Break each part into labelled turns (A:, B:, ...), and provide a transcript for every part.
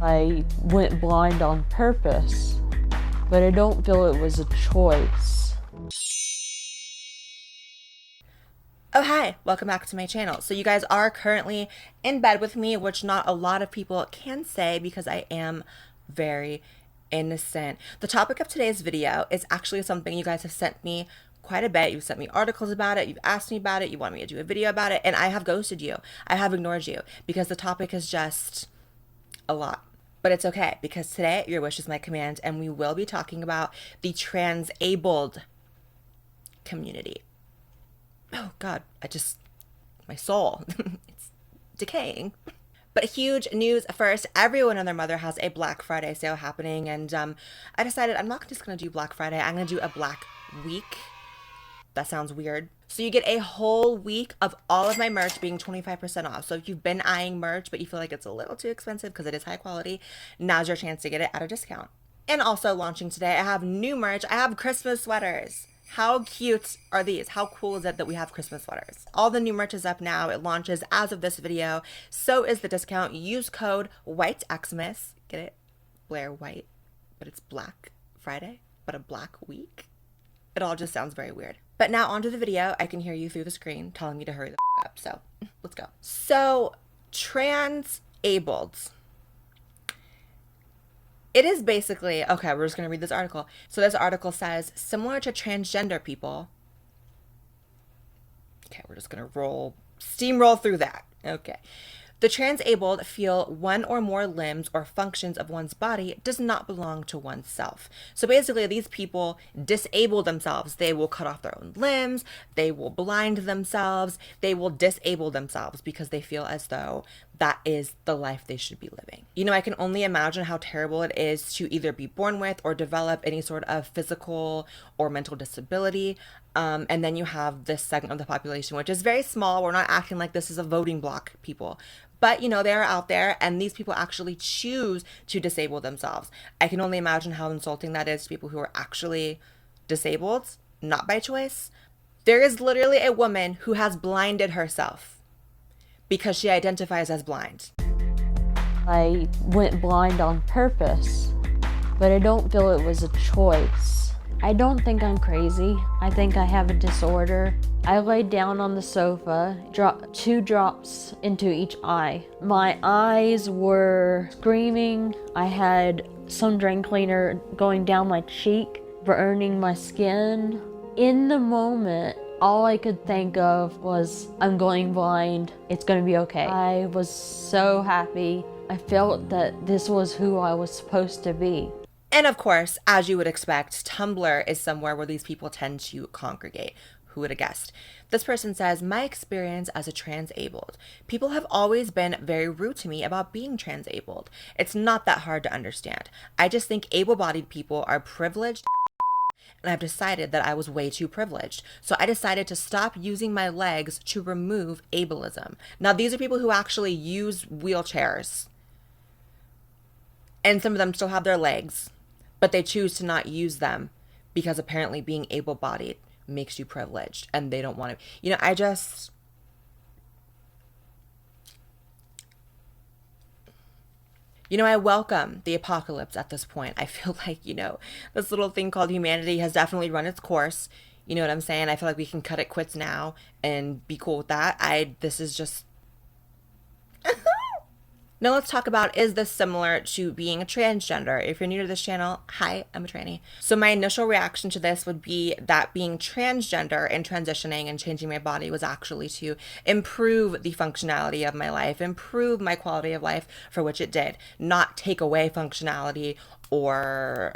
A: I went blind on purpose, but I don't feel it was a choice.
B: Oh, hi, welcome back to my channel. So you guys are currently in bed with me, which not a lot of people can say because I am very innocent. The topic of today's video is actually something you guys have sent me quite a bit. You've sent me articles about it, you've asked me about it, you want me to do a video about it, and I have ghosted you. I have ignored you because the topic is just a lot. But it's okay because today your wish is my command, and we will be talking about the transabled community. Oh God, my soul, it's decaying. But huge news first, everyone and their mother has a Black Friday sale happening, and I decided I'm not just gonna do Black Friday, I'm gonna do a Black Week. That sounds weird. So you get a whole week of all of my merch being 25% off. So if you've been eyeing merch, but you feel like it's a little too expensive because it is high quality, now's your chance to get it at a discount. And also launching today, I have new merch. I have Christmas sweaters. How cute are these? How cool is it that we have Christmas sweaters? All the new merch is up now. It launches as of this video. So is the discount. Use code WHITEXmas. Get it? Blaire White. But it's Black Friday, but a Black Week. It all just sounds very weird. But now onto the video. I can hear you through the screen telling me to hurry the up. So let's go. So transabled. It is basically, okay, we're just going to read this article. So this article says, similar to transgender people. Okay, we're just going to steamroll through that. Okay. The transabled feel one or more limbs or functions of one's body does not belong to oneself. So basically these people disable themselves. They will cut off their own limbs. They will blind themselves. They will disable themselves because they feel as though that is the life they should be living. You know, I can only imagine how terrible it is to either be born with or develop any sort of physical or mental disability. And then you have this segment of the population, which is very small. We're not acting like this is a voting block, people. But, you know, they're out there and these people actually choose to disable themselves. I can only imagine how insulting that is to people who are actually disabled, not by choice. There is literally a woman who has blinded herself because she identifies as blind.
A: I went blind on purpose, but I don't feel it was a choice. I don't think I'm crazy. I think I have a disorder. I laid down on the sofa, dropped 2 drops into each eye. My eyes were screaming. I had some drain cleaner going down my cheek, burning my skin. In the moment, all I could think of was, I'm going blind. It's gonna be okay. I was so happy. I felt that this was who I was supposed to be.
B: And of course, as you would expect, Tumblr is somewhere where these people tend to congregate. Who would have guessed? This person says, my experience as a transabled. People have always been very rude to me about being transabled. It's not that hard to understand. I just think able-bodied people are privileged, and I've decided that I was way too privileged. So I decided to stop using my legs to remove ableism. Now, these are people who actually use wheelchairs. And some of them still have their legs, but they choose to not use them because apparently being able-bodied makes you privileged and they don't want to. You know, I welcome the apocalypse at this point. I feel like, this little thing called humanity has definitely run its course. You know what I'm saying? I feel like we can cut it quits now and be cool with that. This is just... Now let's talk about, is this similar to being a transgender? If you're new to this channel, hi, I'm a tranny. So my initial reaction to this would be that being transgender and transitioning and changing my body was actually to improve the functionality of my life, improve my quality of life, for which it did, not take away functionality or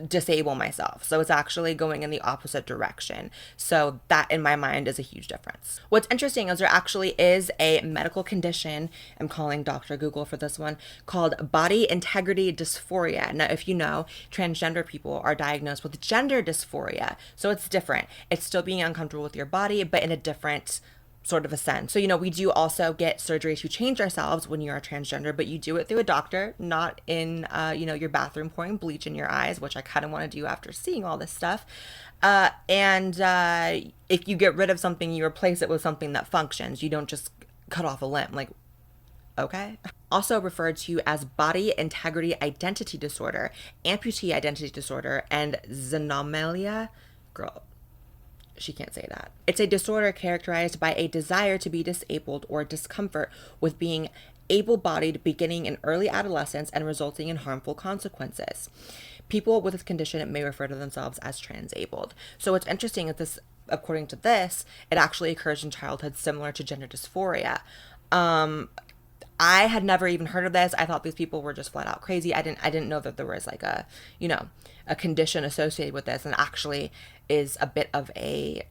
B: disable myself. So it's actually going in the opposite direction. So that in my mind is a huge difference. What's interesting is there actually is a medical condition, I'm calling Dr. Google for this one, called body integrity dysphoria. Now, if you know, transgender people are diagnosed with gender dysphoria. So it's different. It's still being uncomfortable with your body, but in a different sort of a sense. So, we do also get surgery to change ourselves when you're a transgender, but you do it through a doctor, not in, your bathroom pouring bleach in your eyes, which I kind of want to do after seeing all this stuff. And if you get rid of something, you replace it with something that functions. You don't just cut off a limb. Like, Okay. Also referred to as body integrity identity disorder, amputee identity disorder, and xenomelia. Girl, she can't say that. It's a disorder characterized by a desire to be disabled or discomfort with being able-bodied beginning in early adolescence and resulting in harmful consequences. People with this condition may refer to themselves as transabled. So what's interesting is this, according to this, it actually occurs in childhood, similar to gender dysphoria. I had never even heard of this. I thought these people were just flat out crazy. I didn't know that there was like a, you know, a condition associated with this, and actually is a bit of a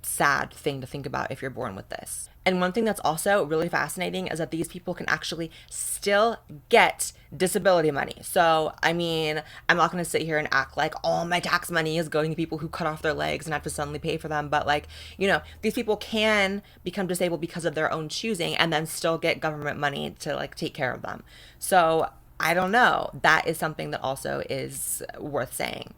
B: sad thing to think about if you're born with this. And one thing that's also really fascinating is that these people can actually still get disability money. So, I mean, I'm not going to sit here and act like all my tax money is going to people who cut off their legs and have to suddenly pay for them. But like, you know, these people can become disabled because of their own choosing and then still get government money to like take care of them. So I don't know. That is something that also is worth saying.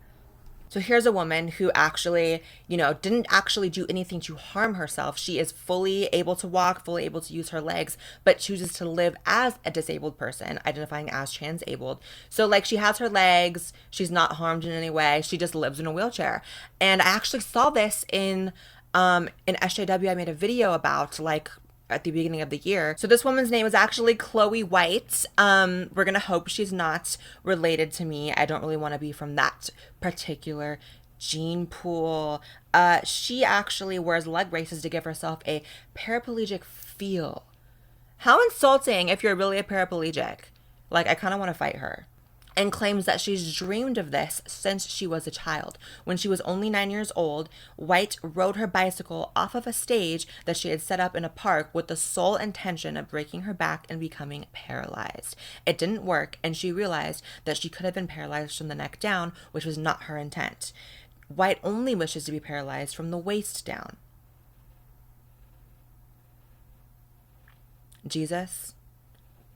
B: So here's a woman who actually, you know, didn't actually do anything to harm herself. She is fully able to walk, fully able to use her legs, but chooses to live as a disabled person, identifying as transabled. So like she has her legs, she's not harmed in any way. She just lives in a wheelchair. And I actually saw this in SJW. I made a video about like at the beginning of the year. So this woman's name is actually Chloe White. We're gonna hope she's not related to me. I don't really want to be from that particular gene pool. She actually wears leg braces to give herself a paraplegic feel. How insulting if you're really a paraplegic. Like, I kind of want to fight her. And claims that she's dreamed of this since she was a child. When she was only 9 years old, White rode her bicycle off of a stage that she had set up in a park with the sole intention of breaking her back and becoming paralyzed. It didn't work, and she realized that she could have been paralyzed from the neck down, which was not her intent. White only wishes to be paralyzed from the waist down. Jesus,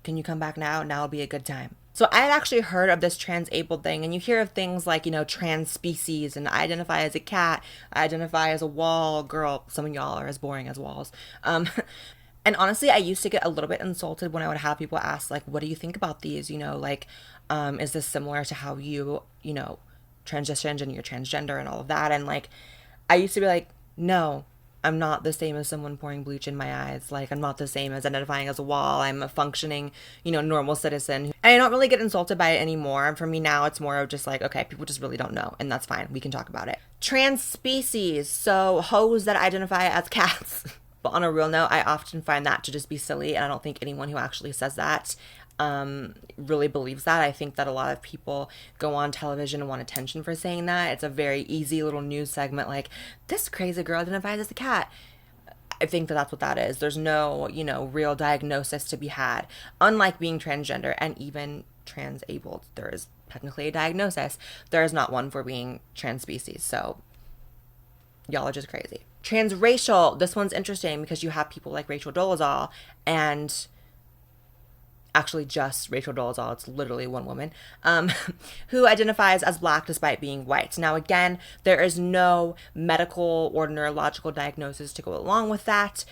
B: can you come back now? Now will be a good time. So I had actually heard of this transabled thing, and you hear of things like, you know, trans species, and I identify as a cat, I identify as a wall. Girl, some of y'all are as boring as walls. And honestly, I used to get a little bit insulted when I would have people ask, like, what do you think about these? You know, like, is this similar to how you know, transitioned and you're transgender and all of that? And like, I used to be like, no, I'm not the same as someone pouring bleach in my eyes. Like, I'm not the same as identifying as a wall. I'm a functioning, you know, normal citizen. And I don't really get insulted by it anymore. For me now, it's more of just like, okay, people just really don't know. And that's fine. We can talk about it. Trans species. So hoes that identify as cats. But on a real note, I often find that to just be silly. And I don't think anyone who actually says that really believes that. I think that a lot of people go on television and want attention for saying that. It's a very easy little news segment, like, this crazy girl identifies as a cat. I think that that's what that is. There's no, you know, real diagnosis to be had. Unlike being transgender and even transabled, there is technically a diagnosis. There is not one for being trans species. So y'all are just crazy. Transracial. This one's interesting because you have people like Rachel Dolezal and actually just Rachel Dolezal, it's literally one woman, who identifies as Black despite being white. Now, again, there is no medical or neurological diagnosis to go along with that.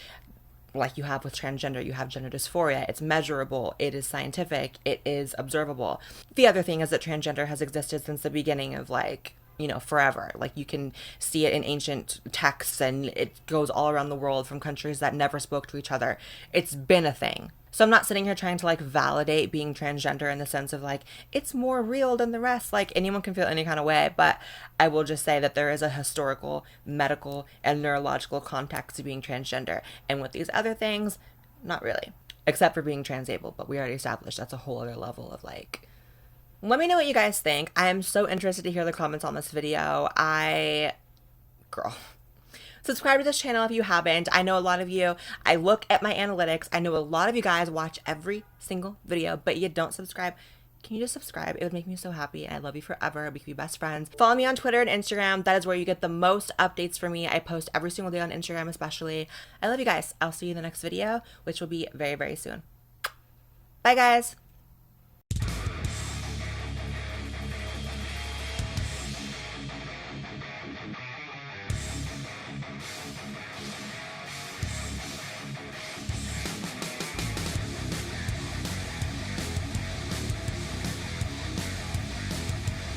B: Like you have with transgender, you have gender dysphoria. It's measurable, it is scientific, it is observable. The other thing is that transgender has existed since the beginning of, like, you know, forever. Like, you can see it in ancient texts, and it goes all around the world from countries that never spoke to each other. It's been a thing. So I'm not sitting here trying to like validate being transgender in the sense of like, it's more real than the rest. Like, anyone can feel any kind of way, but I will just say that there is a historical, medical, and neurological context to being transgender. And with these other things, not really. Except for being transabled, but we already established that's a whole other level of like. Let me know what you guys think. I am so interested to hear the comments on this video. Girl. Subscribe to this channel if you haven't. I know a lot of you, I look at my analytics. I know a lot of you guys watch every single video, but you don't subscribe. Can you just subscribe? It would make me so happy, and I love you forever. We can be best friends. Follow me on Twitter and Instagram. That is where you get the most updates from me. I post every single day on Instagram especially. I love you guys. I'll see you in the next video, which will be very, very soon. Bye, guys.